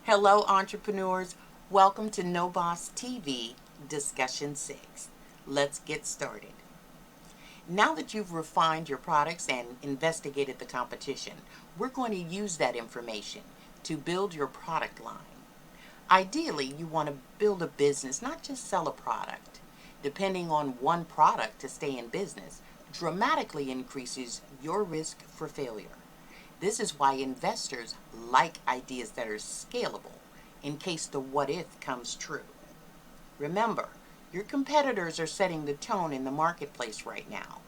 Hello, entrepreneurs. Welcome to NOBOSS TV Discussion 6. Let's get started. Now that you've refined your products and investigated the competition, we're going to use that information to build your product line. Ideally, you want to build a business, not just sell a product. Depending on one product to stay in business dramatically increases your risk for failure. This is why investors like ideas that are scalable in case the what if comes true. Remember, your competitors are setting the tone in the marketplace right now.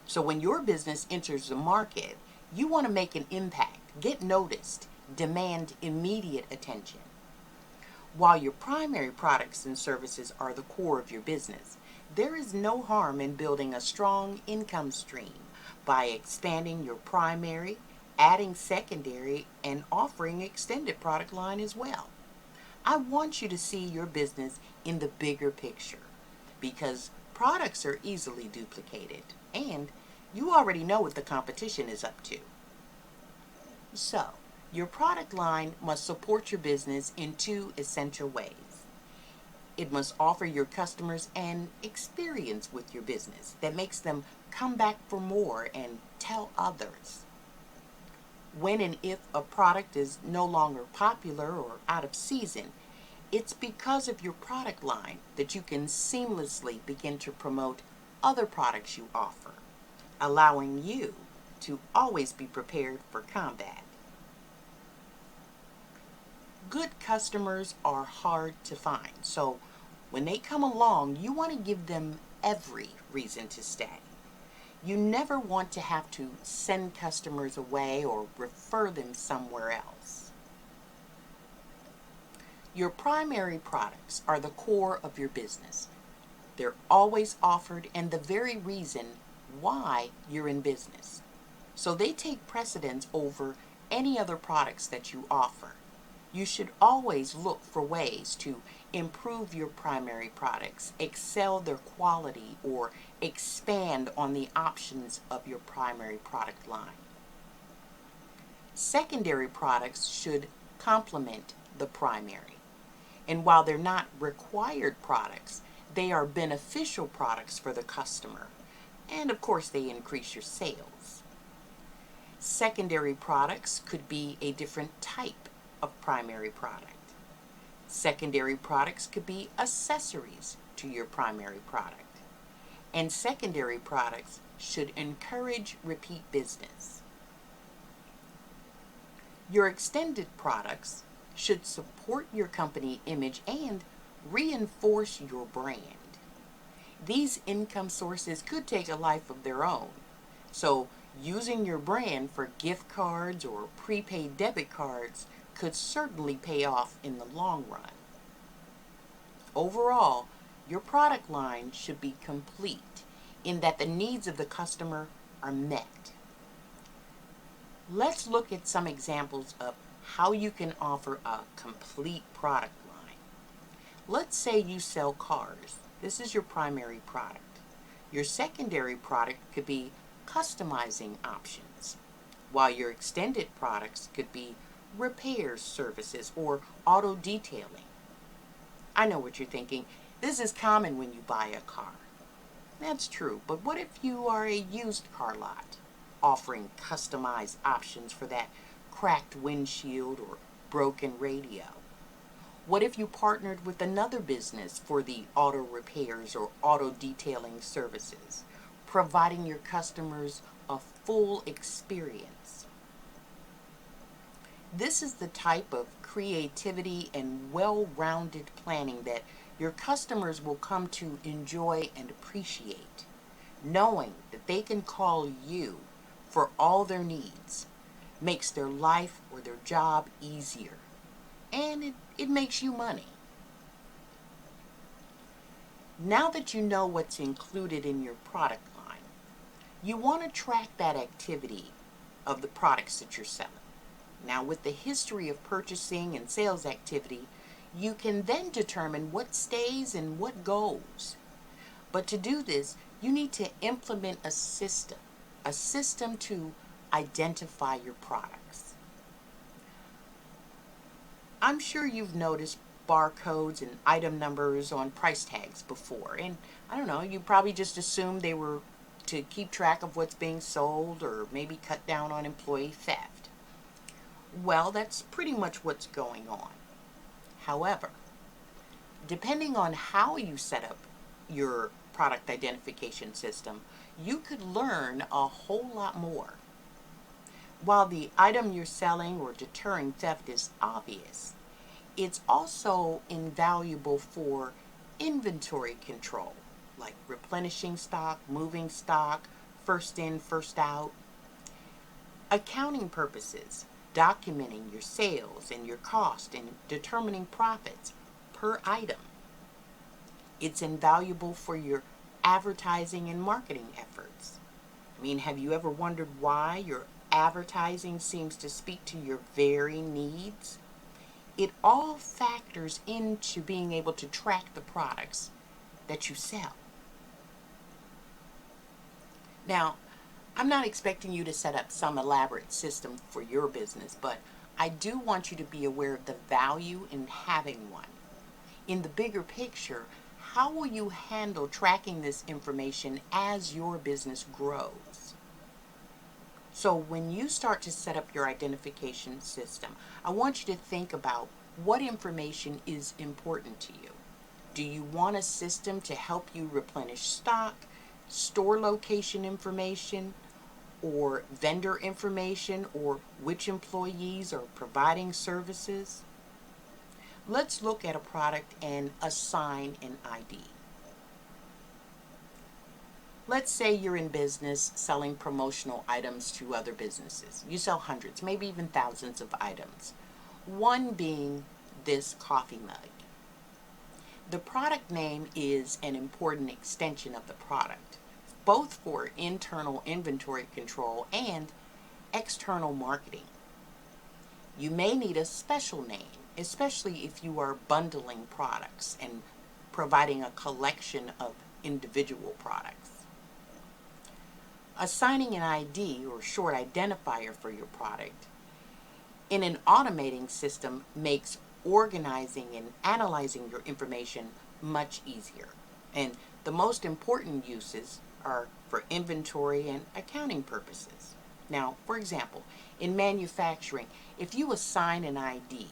So when your business enters the market, you want to make an impact, get noticed, demand immediate attention. While your primary products and services are the core of your business, there is no harm in building a strong income stream by expanding your primary, adding secondary, and offering extended product line as well. I want you to see your business in the bigger picture because products are easily duplicated and you already know what the competition is up to. So, your product line must support your business in two essential ways. It must offer your customers an experience with your business that makes them come back for more and tell others. When and if a product is no longer popular or out of season, it's because of your product line that you can seamlessly begin to promote other products you offer, allowing you to always be prepared for combat. Good customers are hard to find, so when they come along, you want to give them every reason to stay. You never want to have to send customers away or refer them somewhere else. Your primary products are the core of your business. They're always offered and the very reason why you're in business. So they take precedence over any other products that you offer. You should always look for ways to improve your primary products, excel their quality, or expand on the options of your primary product line. Secondary products should complement the primary. And while they're not required products, they are beneficial products for the customer. And of course, they increase your sales. Secondary products could be a different type of primary product. Secondary products could be accessories to your primary product. And secondary products should encourage repeat business. Your extended products should support your company image and reinforce your brand. These income sources could take a life of their own. So using your brand for gift cards or prepaid debit cards could certainly pay off in the long run. Overall, your product line should be complete in that the needs of the customer are met. Let's look at some examples of how you can offer a complete product line. Let's say you sell cars. This is your primary product. Your secondary product could be customizing options, while your extended products could be repair services or auto detailing. I know what you're thinking. This is common when you buy a car. That's true, but what if you are a used car lot, offering customized options for that cracked windshield or broken radio? What if you partnered with another business for the auto repairs or auto detailing services, providing your customers a full experience? This is the type of creativity and well-rounded planning that your customers will come to enjoy and appreciate, knowing that they can call you for all their needs makes their life or their job easier, and it makes you money. Now that you know what's included in your product line, you want to track that activity of the products that you're selling. Now, with the history of purchasing and sales activity, you can then determine what stays and what goes. But to do this, you need to implement a system to identify your products. I'm sure you've noticed barcodes and item numbers on price tags before, and I don't know, you probably just assumed they were to keep track of what's being sold or maybe cut down on employee theft. Well, that's pretty much what's going on. However, depending on how you set up your product identification system, you could learn a whole lot more. While the item you're selling or deterring theft is obvious, it's also invaluable for inventory control, like replenishing stock, moving stock, first in, first out. Accounting purposes, documenting your sales and your cost and determining profits per item. It's invaluable for your advertising and marketing efforts. I mean, have you ever wondered why your advertising seems to speak to your very needs? It all factors into being able to track the products that you sell. Now, I'm not expecting you to set up some elaborate system for your business, but I do want you to be aware of the value in having one. In the bigger picture, how will you handle tracking this information as your business grows? So when you start to set up your identification system, I want you to think about what information is important to you. Do you want a system to help you replenish stock, store location information, or vendor information, or which employees are providing services? Let's look at a product and assign an ID. Let's say you're in business selling promotional items to other businesses. You sell hundreds, maybe even thousands of items. One being this coffee mug. The product name is an important extension of the product, both for internal inventory control and external marketing. You may need a special name, especially if you are bundling products and providing a collection of individual products. Assigning an ID or short identifier for your product in an automating system makes organizing and analyzing your information much easier. And the most important uses are for inventory and accounting purposes. Now, for example, in manufacturing, if you assign an ID,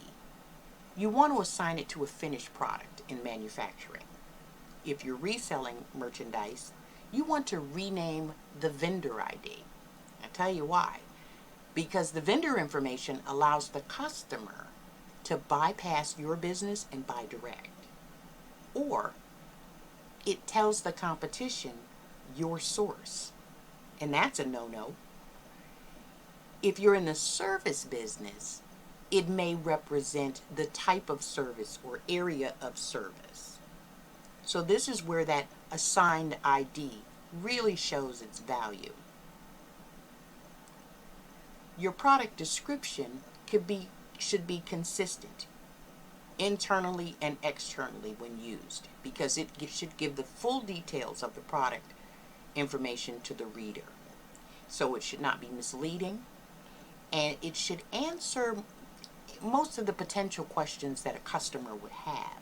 you want to assign it to a finished product in manufacturing. If you're reselling merchandise, you want to rename the vendor ID. I'll tell you why. Because the vendor information allows the customer to bypass your business and buy direct. Or it tells the competition your source. And that's a no-no. If you're in the service business, it may represent the type of service or area of service. So this is where that assigned ID really shows its value. Your product description should be consistent internally and externally when used, because it should give the full details of the product information to the reader. So it should not be misleading, and it should answer most of the potential questions that a customer would have.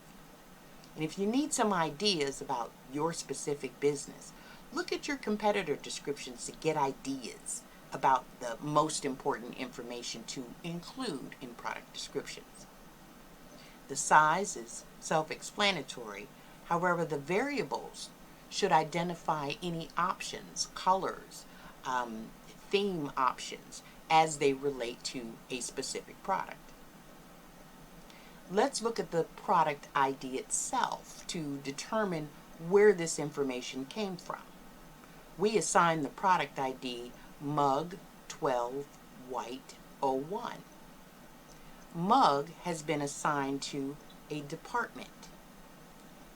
And if you need some ideas about your specific business, look at your competitor descriptions to get ideas about the most important information to include in product descriptions. The size is self-explanatory. However, the variables should identify any options, colors, theme options as they relate to a specific product. Let's look at the product ID itself to determine where this information came from. We assign the product ID Mug 12 White 01. Mug has been assigned to a department.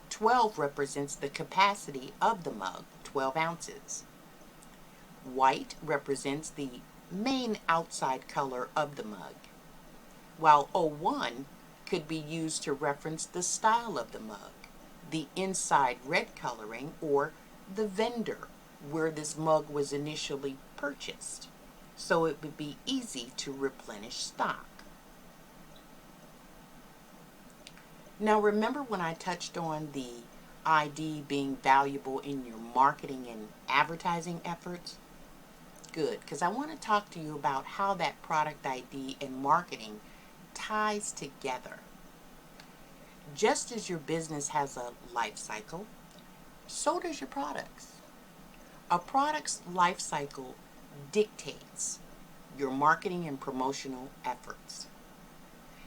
12 represents the capacity of the mug, 12 ounces. White represents the main outside color of the mug, while 01 could be used to reference the style of the mug, the inside red coloring, or the vendor where this mug was initially purchased, so it would be easy to replenish stock. Now, remember when I touched on the ID being valuable in your marketing and advertising efforts? Good, because I want to talk to you about how that product ID and marketing ties together. Just as your business has a life cycle, so does your products. A product's life cycle dictates your marketing and promotional efforts.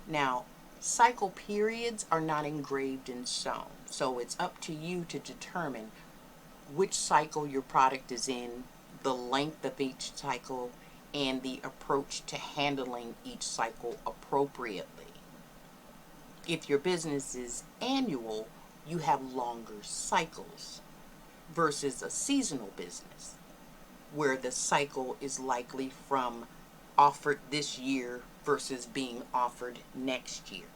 Now, cycle periods are not engraved in stone, so it's up to you to determine which cycle your product is in, the length of each cycle, and the approach to handling each cycle appropriately. If your business is annual, you have longer cycles versus a seasonal business, where the cycle is likely from offered this year versus being offered next year.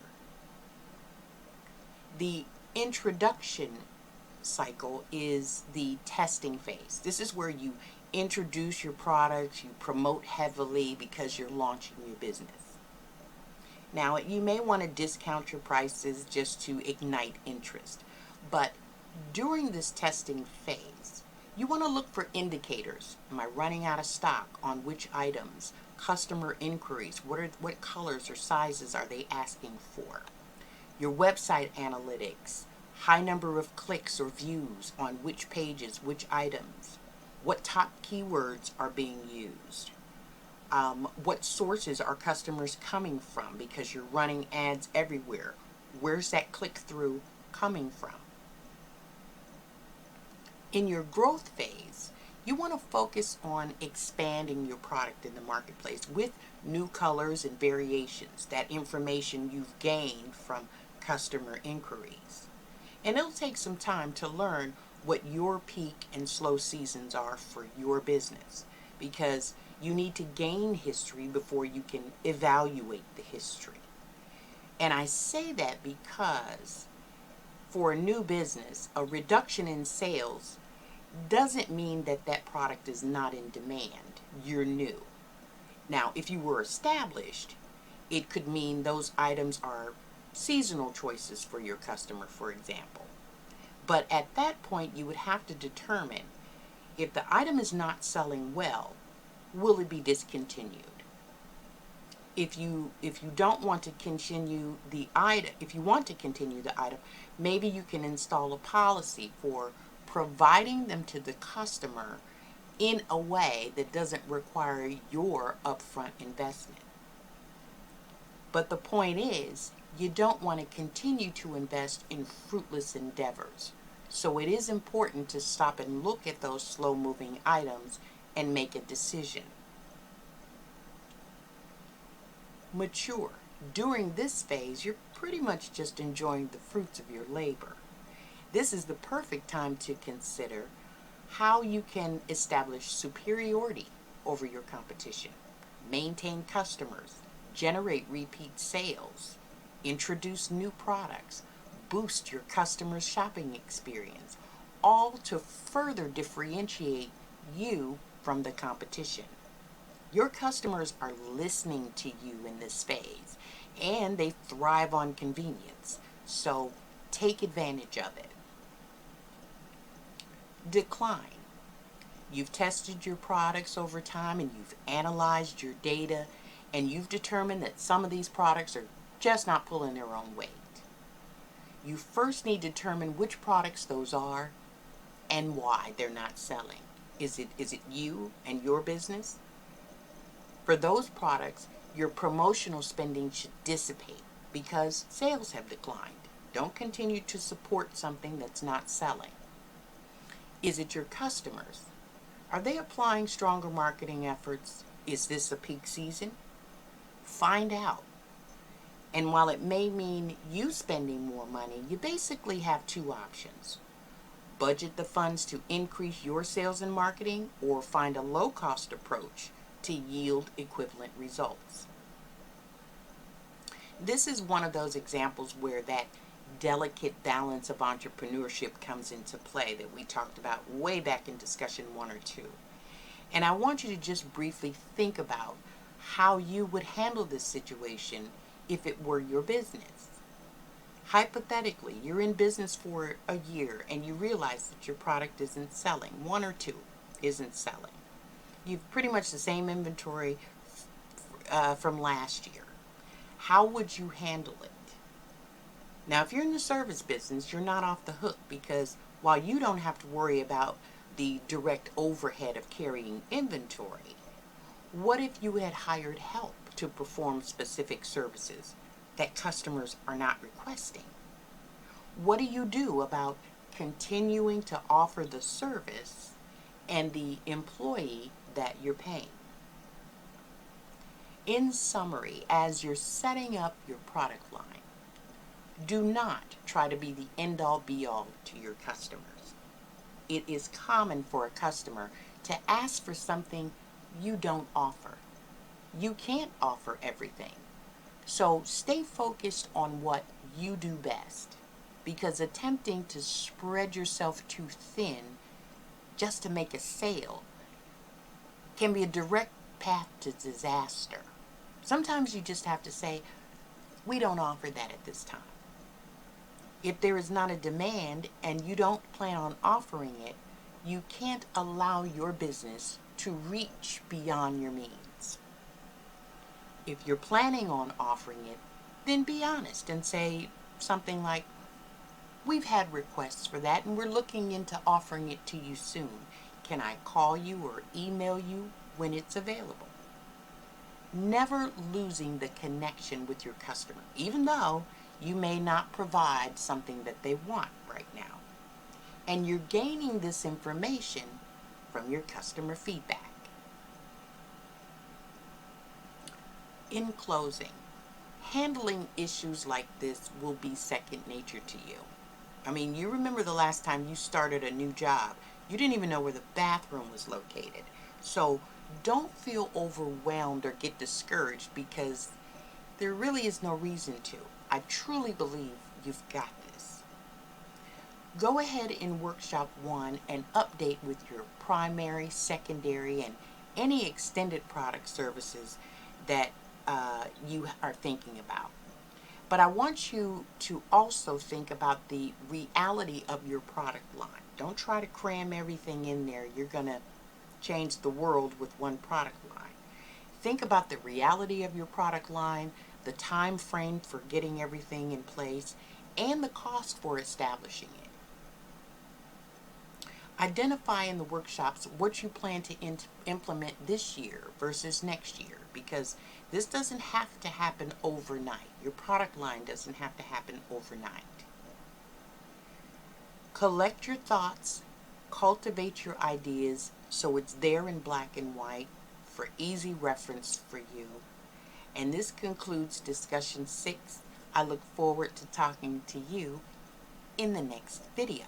The introduction cycle is the testing phase. This is where you introduce your products, you promote heavily because you're launching your business. Now, you may want to discount your prices just to ignite interest, but during this testing phase, you want to look for indicators. Am I running out of stock on which items? Customer inquiries, what colors or sizes are they asking for? Your website analytics, high number of clicks or views on which pages, which items, what top keywords are being used, what sources are customers coming from, because you're running ads everywhere. Where's that click-through coming from? In your growth phase, you want to focus on expanding your product in the marketplace with new colors and variations, that information you've gained from customer inquiries. And it'll take some time to learn what your peak and slow seasons are for your business, because you need to gain history before you can evaluate the history. And I say that because for a new business, a reduction in sales doesn't mean that that product is not in demand. You're new. Now, if you were established, it could mean those items are seasonal choices for your customer, for example. But at that point, you would have to determine if the item is not selling well, will it be discontinued? If you don't want to continue the item, if you want to continue the item, maybe you can install a policy for providing them to the customer in a way that doesn't require your upfront investment. But the point is, you don't want to continue to invest in fruitless endeavors. So it is important to stop and look at those slow-moving items and make a decision. Mature. During this phase, you're pretty much just enjoying the fruits of your labor. This is the perfect time to consider how you can establish superiority over your competition, maintain customers, generate repeat sales, introduce new products, boost your customers' shopping experience, all to further differentiate you from the competition. Your customers are listening to you in this phase, and they thrive on convenience, so take advantage of it. Decline. You've tested your products over time, and you've analyzed your data, and you've determined that some of these products are just not pulling their own weight. You first need to determine which products those are and why they're not selling. Is it you and your business? For those products, your promotional spending should dissipate because sales have declined. Don't continue to support something that's not selling. Is it your customers? Are they applying stronger marketing efforts? Is this a peak season? Find out. And while it may mean you spending more money, you basically have two options. Budget the funds to increase your sales and marketing, or find a low-cost approach to yield equivalent results. This is one of those examples where that delicate balance of entrepreneurship comes into play that we talked about way back in discussion 1 or 2. And I want you to just briefly think about how you would handle this situation if it were your business. Hypothetically, you're in business for a year and you realize that your product isn't selling, one or two isn't selling. You've pretty much the same inventory from last year. How would you handle it? Now, if you're in the service business, you're not off the hook, because while you don't have to worry about the direct overhead of carrying inventory, what if you had hired help to perform specific services that customers are not requesting? What do you do about continuing to offer the service and the employee that you're paying? In summary, as you're setting up your product line, do not try to be the end-all be-all to your customers. It is common for a customer to ask for something you don't offer. You can't offer everything. So stay focused on what you do best, because attempting to spread yourself too thin just to make a sale can be a direct path to disaster. Sometimes you just have to say, we don't offer that at this time. If there is not a demand and you don't plan on offering it, you can't allow your business to reach beyond your means. If you're planning on offering it, then be honest and say something like, we've had requests for that and we're looking into offering it to you soon. Can I call you or email you when it's available? Never losing the connection with your customer, even though you may not provide something that they want right now. And you're gaining this information from your customer feedback. In closing, handling issues like this will be second nature to you. I mean, you remember the last time you started a new job, you didn't even know where the bathroom was located. So don't feel overwhelmed or get discouraged, because there really is no reason to. I truly believe you've got this. Go ahead in Workshop 1 and update with your primary, secondary, and any extended product services that you are thinking about. But I want you to also think about the reality of your product line. Don't try to cram everything in there. You're going to change the world with one product line. Think about the reality of your product line, the time frame for getting everything in place, and the cost for establishing it. Identify in the workshops what you plan to implement this year versus next year, because this doesn't have to happen overnight. Your product line doesn't have to happen overnight. Collect your thoughts, cultivate your ideas so it's there in black and white for easy reference for you. And this concludes discussion 6. I look forward to talking to you in the next video.